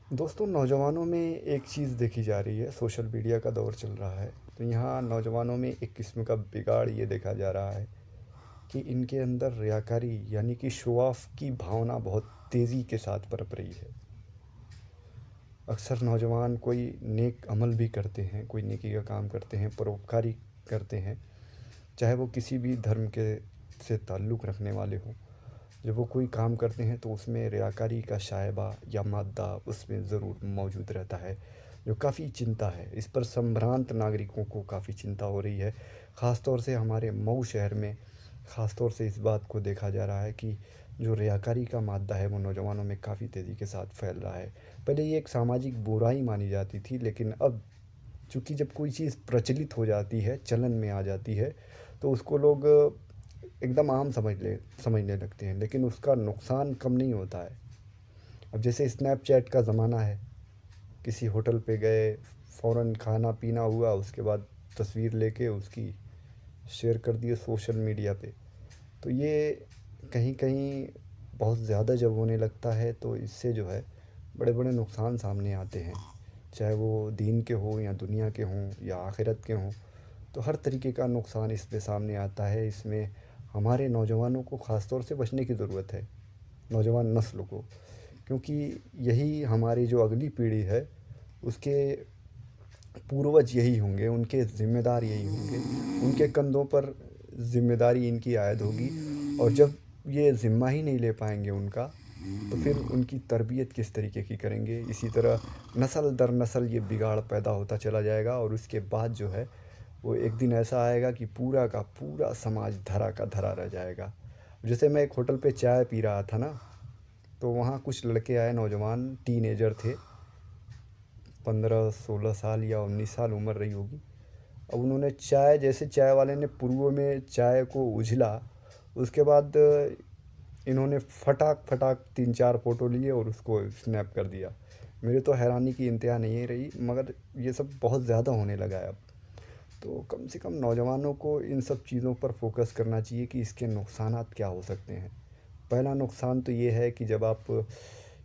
दोस्तों, नौजवानों में एक चीज़ देखी जा रही है। सोशल मीडिया का दौर चल रहा है, तो यहाँ नौजवानों में एक किस्म का बिगाड़ ये देखा जा रहा है कि इनके अंदर रियाकारी यानी कि शो ऑफ की भावना बहुत तेज़ी के साथ पनप रही है। अक्सर नौजवान कोई नेक अमल भी करते हैं, कोई नेकी का काम करते हैं, परोपकारी करते हैं, चाहे वो किसी भी धर्म के से ताल्लुक़ रखने वाले हों। जब वो कोई काम करते हैं तो उसमें रियाकारी का शायबा या मादा उसमें ज़रूर मौजूद रहता है, जो काफ़ी चिंता है। इस पर संभ्रांत नागरिकों को काफ़ी चिंता हो रही है। ख़ास तौर से हमारे मऊ शहर में ख़ास तौर से इस बात को देखा जा रहा है कि जो रियाकारी का मादा है वो नौजवानों में काफ़ी तेज़ी के साथ फैल रहा है। पहले ये एक सामाजिक बुराई मानी जाती थी, लेकिन अब चूँकि जब कोई चीज़ प्रचलित हो जाती है, चलन में आ जाती है, तो उसको लोग एकदम आम समझने लगते हैं, लेकिन उसका नुकसान कम नहीं होता है। अब जैसे स्नैपचैट का ज़माना है, किसी होटल पे गए, फ़ौरन खाना-पीना हुआ, उसके बाद तस्वीर लेके उसकी शेयर कर दिए सोशल मीडिया पे। तो ये कहीं-कहीं बहुत ज़्यादा जब होने लगता है तो इससे जो है बड़े-बड़े नुकसान सामने आते हैं। चाहे वो दीन के हों या दुनिया के हों या आखिरत के हों, तो हर तरीके का नुकसान इसमें सामने आता है। इसमें हमारे नौजवानों को ख़ास तौर से बचने की ज़रूरत है, नौजवान नस्ल को। क्योंकि यही हमारी जो अगली पीढ़ी है, उसके पूर्वज यही होंगे, उनके ज़िम्मेदार यही होंगे। उनके कंधों पर ज़िम्मेदारी इनकी आयद होगी, और जब ये ज़िम्मा ही नहीं ले पाएँगे उनका, तो फिर उनकी तरबियत किस तरीके की करेंगे। इसी तरह नस्ल दर नस्ल ये बिगाड़ पैदा होता चला जाएगा, और उसके बाद जो है वो एक दिन ऐसा आएगा कि पूरा का पूरा समाज धरा का धरा रह जाएगा। जैसे मैं एक होटल पे चाय पी रहा था ना, तो वहाँ कुछ लड़के आए, नौजवान टीनेजर थे, 15-16 साल या 19 साल उम्र रही होगी। अब उन्होंने चाय, जैसे चाय वाले ने पुरुओं में चाय को उझला, उसके बाद इन्होंने फटाक फटाक 3-4 फ़ोटो लिए और उसको स्नैप कर दिया। मेरे तो हैरानी की इंतहा नहीं रही, मगर ये सब बहुत ज़्यादा होने लगा है अब। तो कम से कम नौजवानों को इन सब चीज़ों पर फोकस करना चाहिए कि इसके नुकसानात क्या हो सकते हैं। पहला नुकसान तो ये है कि जब आप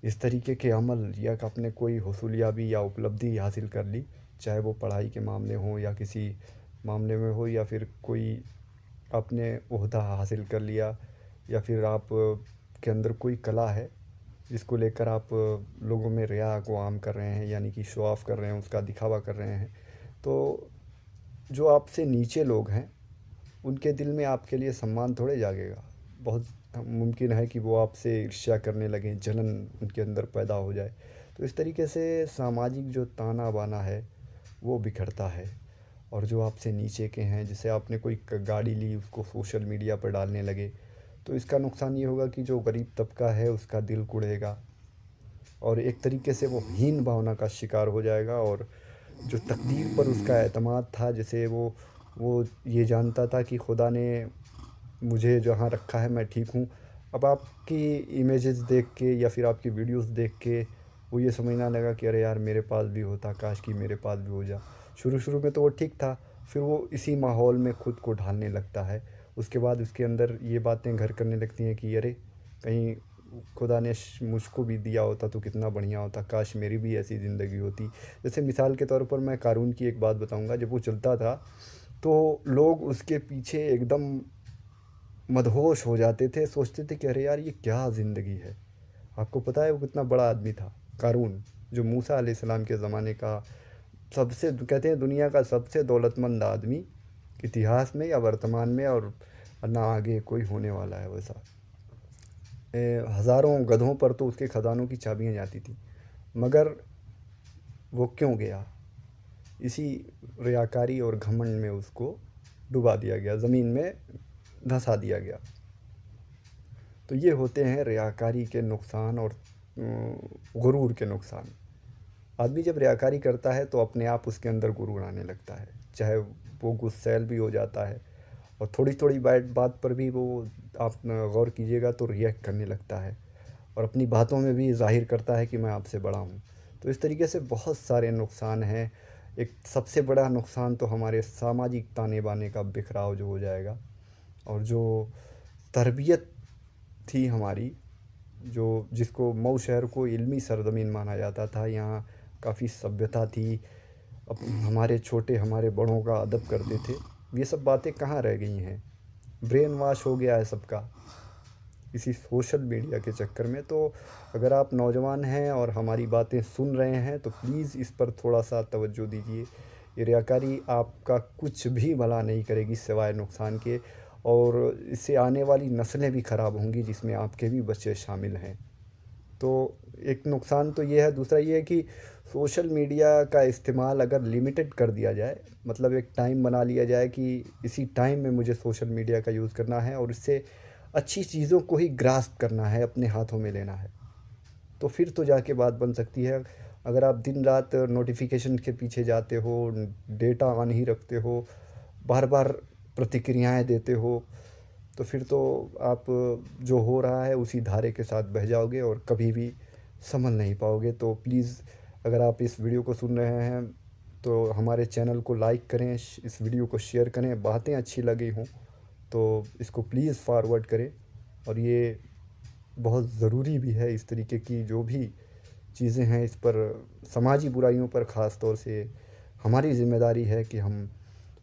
इस तरीके के अमल या कि आपने कोई हुसूलियाबी या उपलब्धि हासिल कर ली, चाहे वो पढ़ाई के मामले हों या किसी मामले में हो, या फिर कोई आपने ओहदा हासिल कर लिया, या फिर आप के अंदर कोई कला है जिसको लेकर आप लोगों में रिया को आम कर रहे हैं, यानी कि शो ऑफ कर रहे हैं, उसका दिखावा कर रहे हैं, तो जो आपसे नीचे लोग हैं उनके दिल में आपके लिए सम्मान थोड़े जागेगा। बहुत मुमकिन है कि वो आपसे ईर्ष्या करने लगें, जलन उनके अंदर पैदा हो जाए। तो इस तरीके से सामाजिक जो ताना-बाना है वो बिखरता है। और जो आपसे नीचे के हैं, जैसे आपने कोई गाड़ी ली, उसको सोशल मीडिया पर डालने लगे, तो इसका नुकसान ये होगा कि जो गरीब तबका है उसका दिल कुढ़ेगा, और एक तरीके से वो हीन भावना का शिकार हो जाएगा। और जो तकदीर पर उसका एतमाद था, जैसे वो ये जानता था कि खुदा ने मुझे जहाँ रखा है मैं ठीक हूँ, अब आपकी इमेजेस देख के या फिर आपकी वीडियोस देख के वो ये समझने लगा कि अरे यार, मेरे पास भी होता, काश कि मेरे पास भी हो जा। शुरू शुरू में तो वो ठीक था, फिर वो इसी माहौल में खुद को ढालने लगता है। उसके बाद उसके अंदर ये बातें घर करने लगती हैं कि अरे, कहीं खुदा ने मुझको भी दिया होता तो कितना बढ़िया होता, काश मेरी भी ऐसी ज़िंदगी होती। जैसे मिसाल के तौर पर मैं कारून की एक बात बताऊंगा। जब वो चलता था तो लोग उसके पीछे एकदम मदहोश हो जाते थे, सोचते थे कि अरे यार, ये क्या ज़िंदगी है। आपको पता है वो कितना बड़ा आदमी था, कारून, जो मूसा अलैहिस्सलाम के ज़माने का सबसे, कहते हैं दुनिया का सबसे दौलतमंद आदमी इतिहास में या वर्तमान में, और ना आगे कोई होने वाला है वैसा। हज़ारों गधों पर तो उसके ख़जानों की चाबियां जाती थी, मगर वो क्यों गया? इसी रियाकारी और घमंड में उसको डुबा दिया गया, ज़मीन में धंसा दिया गया। तो ये होते हैं रियाकारी के नुकसान और गुरूर के नुकसान। आदमी जब रियाकारी करता है तो अपने आप उसके अंदर गुरूर आने लगता है, चाहे वो गुस्सैल भी हो जाता है, और थोड़ी थोड़ी बात पर भी वो, आप गौर कीजिएगा तो रिएक्ट करने लगता है, और अपनी बातों में भी ज़ाहिर करता है कि मैं आपसे बड़ा हूँ। तो इस तरीके से बहुत सारे नुकसान हैं। एक सबसे बड़ा नुकसान तो हमारे सामाजिक ताने बाने का बिखराव जो हो जाएगा, और जो तरबियत थी हमारी, जो जिसको मऊ शहर को इल्मी सरज़मीन माना जाता था। यहाँ काफ़ी सभ्यता थी। अब हमारे छोटे हमारे बड़ों का अदब करते थे। ये सब बातें कहाँ रह गई हैं? ब्रेन वॉश हो गया है सबका इसी सोशल मीडिया के चक्कर में। तो अगर आप नौजवान हैं और हमारी बातें सुन रहे हैं तो प्लीज़ इस पर थोड़ा सा तवज्जो दीजिए। ये रियाकारी आपका कुछ भी भला नहीं करेगी सिवाय नुकसान के, और इससे आने वाली नस्लें भी ख़राब होंगी जिसमें आपके भी बच्चे शामिल हैं। तो एक नुकसान तो ये है। दूसरा ये है कि सोशल मीडिया का इस्तेमाल अगर लिमिटेड कर दिया जाए, मतलब एक टाइम बना लिया जाए कि इसी टाइम में मुझे सोशल मीडिया का यूज़ करना है और इससे अच्छी चीज़ों को ही ग्रास्प करना है, अपने हाथों में लेना है, तो फिर तो जाके बात बन सकती है। अगर आप दिन रात नोटिफिकेशन के पीछे जाते हो, डेटा ऑन ही रखते हो, बार बार प्रतिक्रियाएं देते हो, तो फिर तो आप जो हो रहा है उसी धारे के साथ बह जाओगे और कभी भी संभल नहीं पाओगे। तो प्लीज़ अगर आप इस वीडियो को सुन रहे हैं तो हमारे चैनल को लाइक करें, इस वीडियो को शेयर करें, बातें अच्छी लगी हों तो इसको प्लीज़ फॉरवर्ड करें। और ये बहुत ज़रूरी भी है, इस तरीके की जो भी चीज़ें हैं इस पर, समाजी बुराइयों पर ख़ास तौर से हमारी ज़िम्मेदारी है कि हम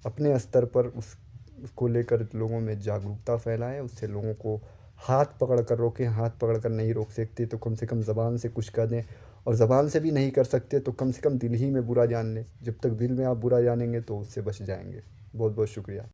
अपने स्तर पर उसको लेकर लोगों में जागरूकता फैलाएं, उससे लोगों को हाथ पकड़ कर रोकें। हाथ पकड़ कर नहीं रोक सकते तो कम से कम ज़बान से कुछ कह दें, और ज़बान से भी नहीं कर सकते तो कम से कम दिल ही में बुरा जान लें। जब तक दिल में आप बुरा जानेंगे तो उससे बच जाएंगे। बहुत बहुत शुक्रिया।